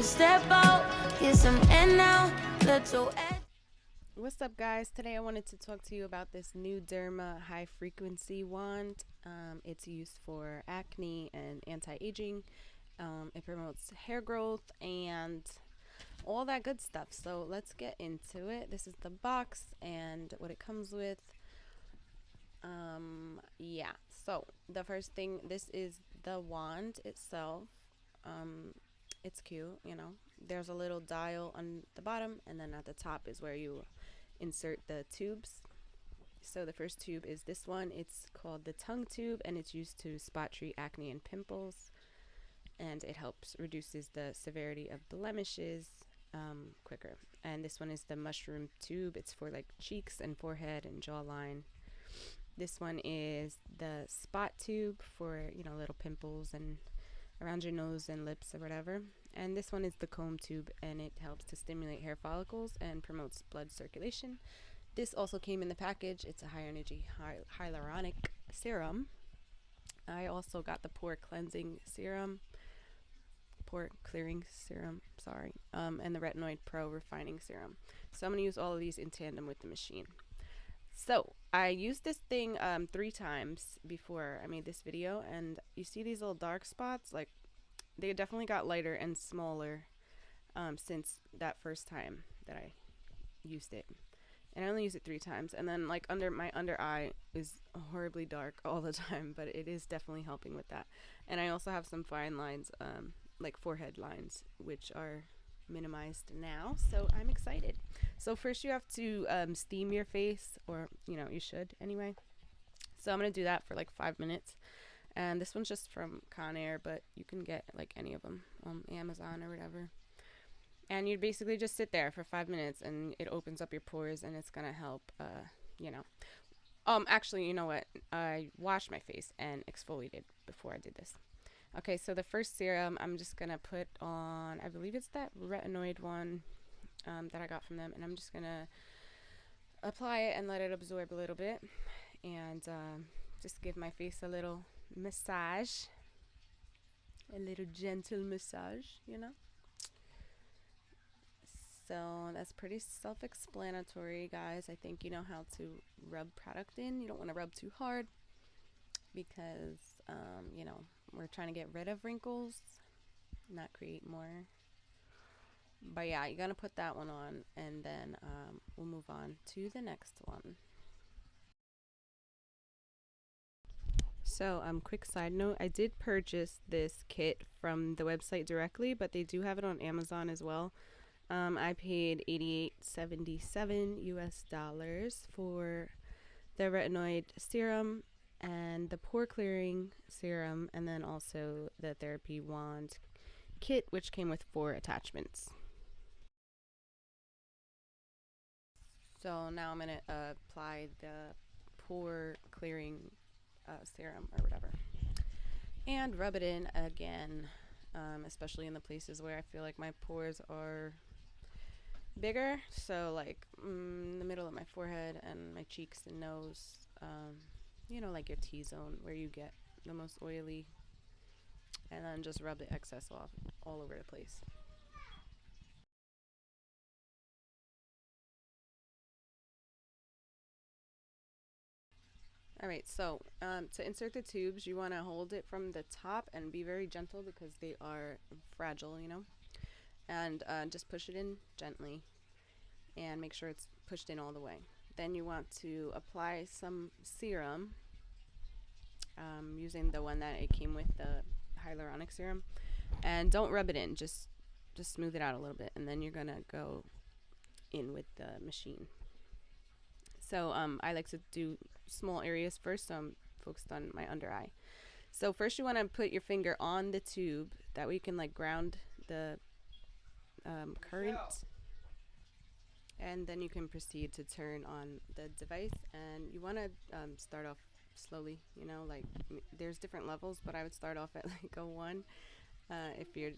So step out, get some air now, let your air. What's up, guys? Today I wanted to talk to you about this Nuderma high frequency wand. It's used for acne and anti-aging. It promotes hair growth and all that good stuff. So let's get into it. This is the box and what it comes with. Yeah, so the first thing, this is the wand itself. It's cute, you know. There's a little dial on the bottom, and then at the top is where you insert the tubes. So the first tube is this one. It's called the tongue tube, and it's used to spot treat acne and pimples, and it helps reduces the severity of blemishes quicker. And this one is the mushroom tube. It's for like cheeks and forehead and jawline. This one is the spot tube for, you know, little pimples and around your nose and lips or whatever. And this one is the comb tube, and it helps to stimulate hair follicles and promotes blood circulation. This also came in the package. It's a high energy hyaluronic serum. I also got the pore cleansing serum, pore clearing serum, sorry, and the retinoid pro refining serum. So I'm going to use all of these in tandem with the machine. So I used this thing 3 times before I made this video, and you see these little dark spots? Like, they definitely got lighter and smaller since that first time that I used it. And I only used it 3 times, and then like my under eye is horribly dark all the time, but it is definitely helping with that. And I also have some fine lines, like forehead lines, which are minimized now, so I'm excited. So first you have to steam your face, or you know, you should anyway. So I'm gonna do that for like 5 minutes, and this one's just from Conair, but you can get like any of them on Amazon or whatever. And you basically just sit there for 5 minutes, and it opens up your pores, and it's gonna help, you know. Actually, you know what? I washed my face and exfoliated before I did this. Okay, so the first serum I'm just gonna put on, I believe it's that retinoid one that I got from them, and I'm just gonna apply it and let it absorb a little bit, and just give my face a little massage, a little gentle massage, you know. So that's pretty self-explanatory, guys. I think you know how to rub product in. You don't want to rub too hard because you know, we're trying to get rid of wrinkles, not create more. But yeah, you're gonna put that one on, and then we'll move on to the next one. So quick side note, I did purchase this kit from the website directly, but they do have it on Amazon as well. I paid $88.77 US for the retinoid serum and the pore clearing serum, and then also the therapy wand kit, which came with 4 attachments. So now I'm going to apply the pore clearing serum or whatever, and rub it in again, especially in the places where I feel like my pores are bigger. So like the middle of my forehead and my cheeks and nose, you know, like your T-zone where you get the most oily, and then just rub the excess off all over the place. Alright, so to insert the tubes, you want to hold it from the top and be very gentle because they are fragile, you know, and just push it in gently and make sure it's pushed in all the way. Then you want to apply some serum, using the one that it came with, the hyaluronic serum, and don't rub it in, just smooth it out a little bit, and then you're gonna go in with the machine. So I like to do small areas first, so I'm focused on my under eye. So first you want to put your finger on the tube, that way you can like ground the current, and then you can proceed to turn on the device. And you want to start off slowly, you know, like there's different levels, but I would start off at like a 1 if you're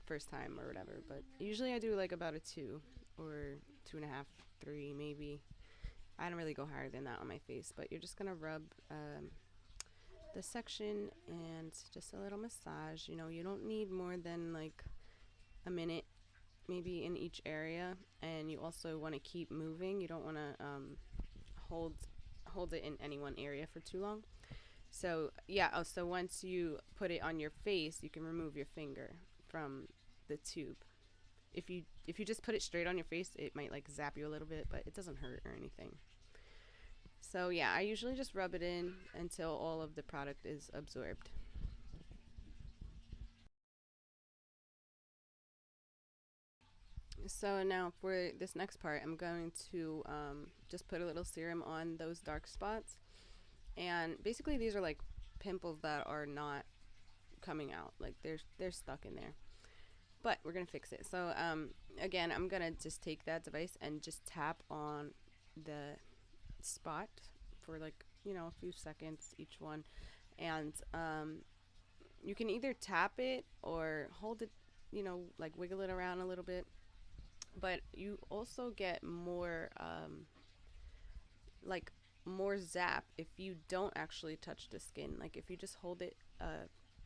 first time or whatever, but usually I do like about a 2 or 2.5, 3 maybe. I don't really go higher than that on my face, but you're just gonna rub the section and just a little massage. You know, you don't need more than like a minute maybe in each area, and you also want to keep moving. You don't want to hold it in any one area for too long. So yeah, so once you put it on your face, you can remove your finger from the tube. If you just put it straight on your face, it might like zap you a little bit, but it doesn't hurt or anything. So yeah, I usually just rub it in until all of the product is absorbed. So now for this next part, I'm going to just put a little serum on those dark spots. And basically these are like pimples that are not coming out, like they're stuck in there, but we're gonna fix it. So again, I'm gonna just take that device and just tap on the spot for like, you know, a few seconds each one. And you can either tap it or hold it, you know, like wiggle it around a little bit, but you also get more like more zap if you don't actually touch the skin. Like if you just hold it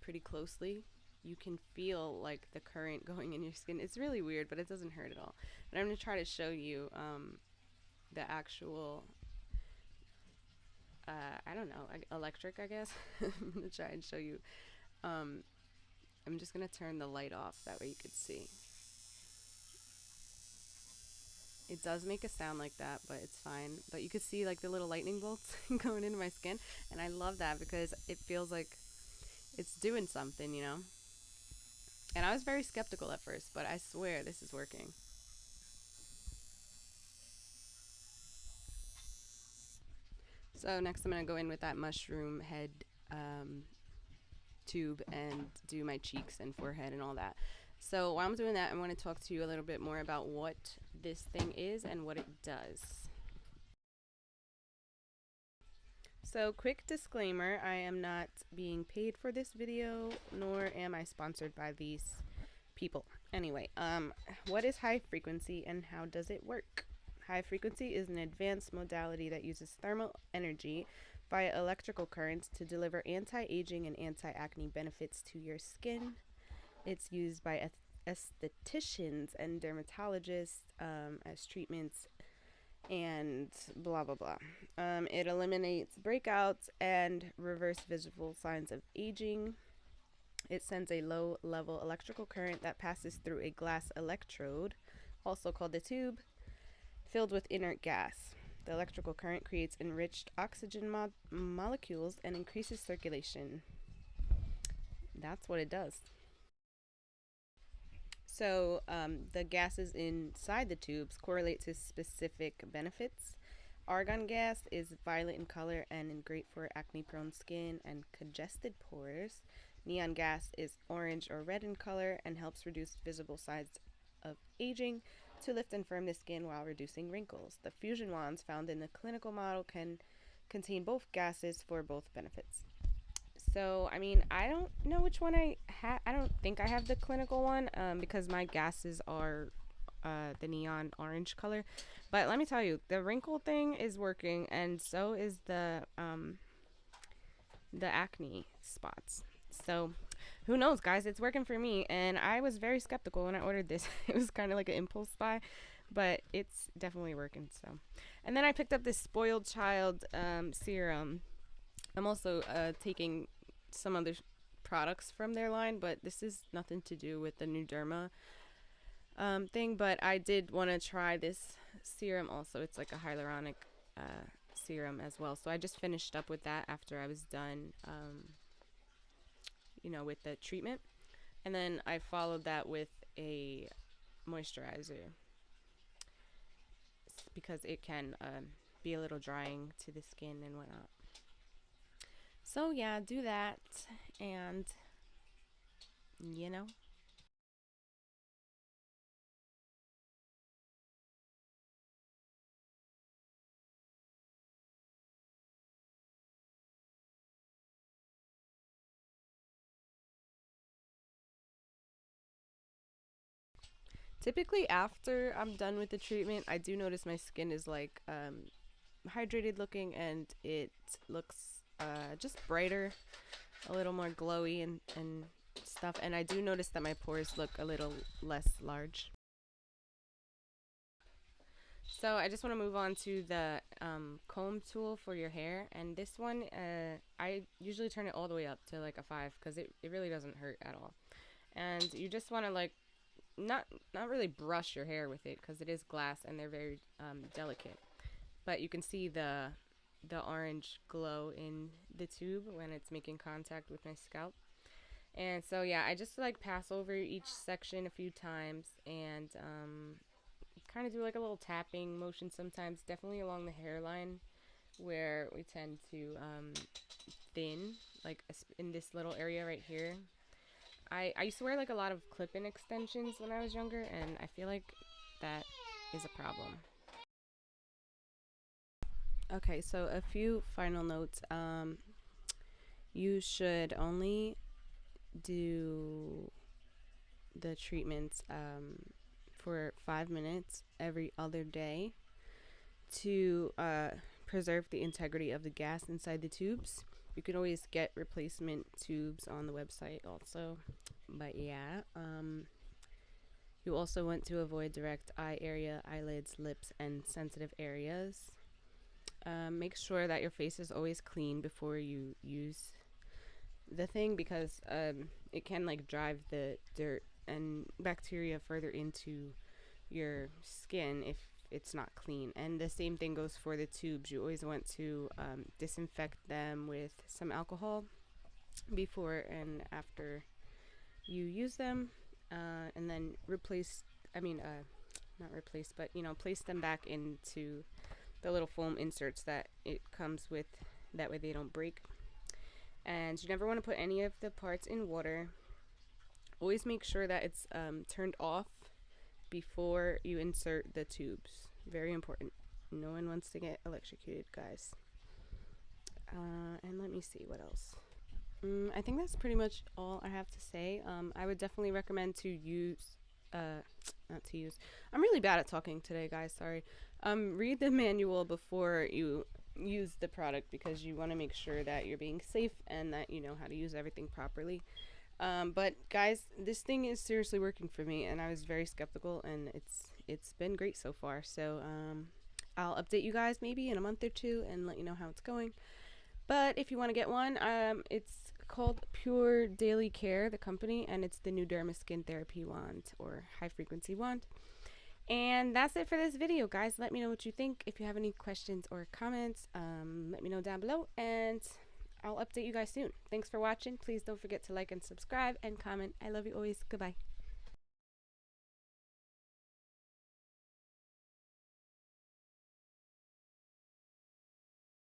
pretty closely, you can feel like the current going in your skin. It's really weird, but it doesn't hurt at all. And I'm going to try to show you the actual I don't know, electric, I guess. I'm going to try and show you. I'm just going to turn the light off, that way you could see. It does make a sound like that, but it's fine. But you could see like the little lightning bolts going into my skin, and I love that because it feels like it's doing something, you know? And I was very skeptical at first, but I swear this is working. So next I'm going to go in with that mushroom head tube and do my cheeks and forehead and all that. So while I'm doing that, I want to talk to you a little bit more about what this thing is and what it does. So quick disclaimer, I am not being paid for this video, nor am I sponsored by these people. Anyway, what is high frequency and how does it work? High frequency is an advanced modality that uses thermal energy via electrical currents to deliver anti-aging and anti-acne benefits to your skin. It's used by estheticians and dermatologists as treatments and blah blah blah. It eliminates breakouts and reverse visible signs of aging. It sends a low level electrical current that passes through a glass electrode, also called a tube, filled with inert gas. The electrical current creates enriched oxygen molecules and increases circulation. That's what it does. So the gases inside the tubes correlate to specific benefits. Argon gas is violet in color and is great for acne-prone skin and congested pores. Neon gas is orange or red in color and helps reduce visible signs of aging to lift and firm the skin while reducing wrinkles. The fusion wands found in the clinical model can contain both gases for both benefits. So, I mean, I don't know which one I have. I don't think I have the clinical one because my gases are the neon orange color. But let me tell you, the wrinkle thing is working, and so is the acne spots. So, who knows, guys? It's working for me, and I was very skeptical when I ordered this. It was kind of like an impulse buy, but it's definitely working. So, and then I picked up this Spoiled Child serum. I'm also taking some other products from their line, but this is nothing to do with the Nuderma thing. But I did want to try this serum also. It's like a hyaluronic serum as well. So I just finished up with that after I was done, you know, with the treatment. And then I followed that with a moisturizer because it can be a little drying to the skin and whatnot. So yeah, do that, and you know. Typically after I'm done with the treatment, I do notice my skin is like hydrated looking, and it looks just brighter, a little more glowy and stuff, and I do notice that my pores look a little less large. So I just want to move on to the comb tool for your hair, and this one I usually turn it all the way up to like a 5 because it really doesn't hurt at all. And you just want to like not really brush your hair with it because it is glass and they're very delicate, but you can see the orange glow in the tube when it's making contact with my scalp. And so yeah, I just like pass over each section a few times and kind of do like a little tapping motion sometimes, definitely along the hairline where we tend to thin, like in this little area right here. I used to wear like a lot of clip-in extensions when I was younger, and I feel like that is a problem. Okay, so a few final notes. You should only do the treatments for 5 minutes every other day to preserve the integrity of the gas inside the tubes. You can always get replacement tubes on the website also, but yeah, you also want to avoid direct eye area, eyelids, lips, and sensitive areas. Make sure that your face is always clean before you use the thing, because it can like drive the dirt and bacteria further into your skin if it's not clean. And the same thing goes for the tubes. You always want to disinfect them with some alcohol before and after you use them, and then not replace, but place them back into the little foam inserts that it comes with, that way they don't break. And you never want to put any of the parts in water. Always make sure that it's turned off before you insert the tubes. Very important. No one wants to get electrocuted, guys. And let me see what else. I think that's pretty much all I have to say. I would definitely recommend to use, I'm really bad at talking today, guys, sorry. Read the manual before you use the product, because you want to make sure that you're being safe and that you know how to use everything properly. But guys, this thing is seriously working for me, and I was very skeptical, and it's been great so far. So I'll update you guys maybe in a month or two and let you know how it's going. But if you want to get one, it's called Pure Daily Care, the company, and it's the Nuderma Skin Therapy Wand, or high frequency wand. And that's it for this video, guys. Let me know what you think. If you have any questions or comments, let me know down below, and I'll update you guys soon. Thanks for watching. Please don't forget to like and subscribe and comment. I love you always. Goodbye.